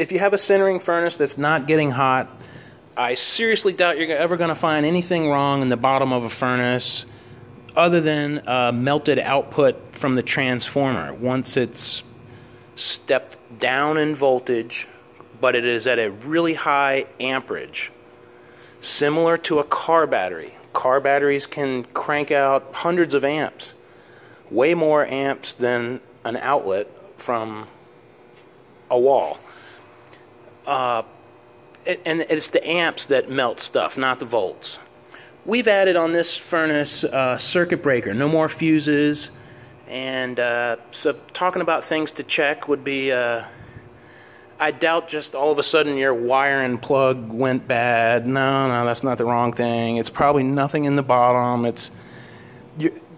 if you have a sintering furnace that's not getting hot, I seriously doubt you're ever going to find anything wrong in the bottom of a furnace other than melted output from the transformer once it's stepped down in voltage, but it is at a really high amperage. Similar to a car battery. Car batteries can crank out hundreds of amps. Way more amps than an outlet from a wall. And it's the amps that melt stuff, not the volts. We've added on this furnace circuit breaker, no more fuses, and so talking about things to check would be, I doubt just all of a sudden your wire and plug went bad. No, that's not the wrong thing. It's probably nothing in the bottom.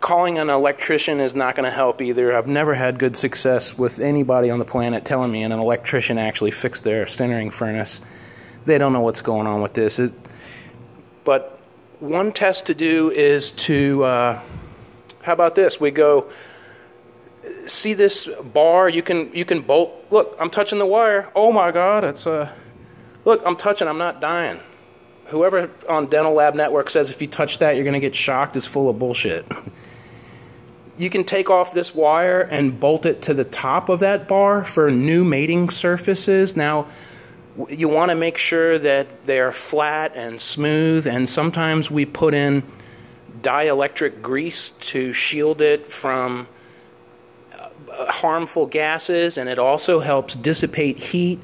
Calling an electrician is not going to help either. I've never had good success with anybody on the planet telling me an electrician actually fixed their sintering furnace. They don't know what's going on with this. But one test to do is to, how about this? We go, see this bar? You can bolt. Look, I'm touching the wire. Oh my God, it's look, I'm touching. I'm not dying. Whoever on Dental Lab Network says if you touch that you're going to get shocked is full of bullshit. You can take off this wire and bolt it to the top of that bar for new mating surfaces. Now, you want to make sure that they're flat and smooth, and sometimes we put in dielectric grease to shield it from harmful gases, and it also helps dissipate heat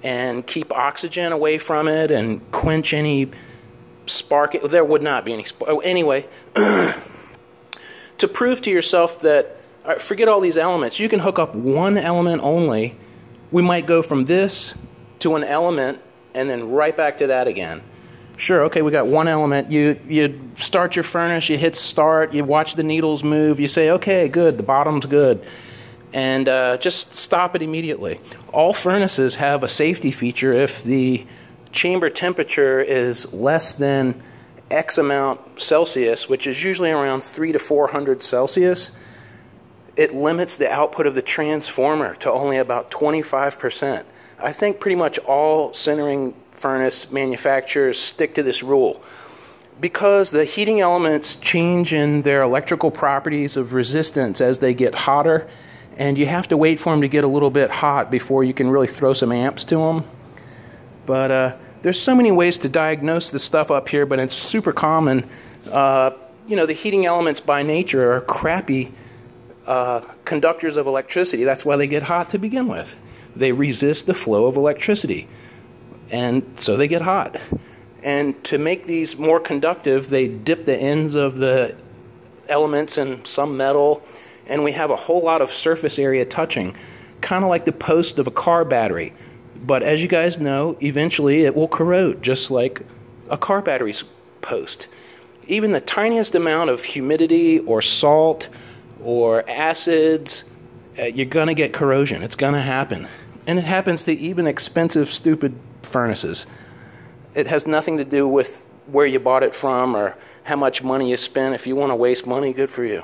and keep oxygen away from it and quench any spark. There would not be any spark. Anyway, to prove to yourself that, forget all these elements, you can hook up one element only. We might go from this to an element and then right back to that again. Sure, okay, we got one element. You start your furnace, you hit start, you watch the needles move, you say, okay, good, the bottom's good. And just stop it immediately. All furnaces have a safety feature. If the chamber temperature is less than X amount Celsius, which is usually around 300 to 400 Celsius, it limits the output of the transformer to only about 25%. I think pretty much all sintering furnace manufacturers stick to this rule. Because the heating elements change in their electrical properties of resistance as they get hotter, and you have to wait for them to get a little bit hot before you can really throw some amps to them. But there's so many ways to diagnose this stuff up here, but it's super common. You know, the heating elements by nature are crappy conductors of electricity. That's why they get hot to begin with. They resist the flow of electricity, and so they get hot. And to make these more conductive, they dip the ends of the elements in some metal, and we have a whole lot of surface area touching, kind of like the post of a car battery. But as you guys know, eventually it will corrode, just like a car battery's post. Even the tiniest amount of humidity or salt or acids, you're going to get corrosion. It's going to happen. And it happens to even expensive, stupid furnaces. It has nothing to do with where you bought it from or how much money you spent. If you want to waste money, good for you.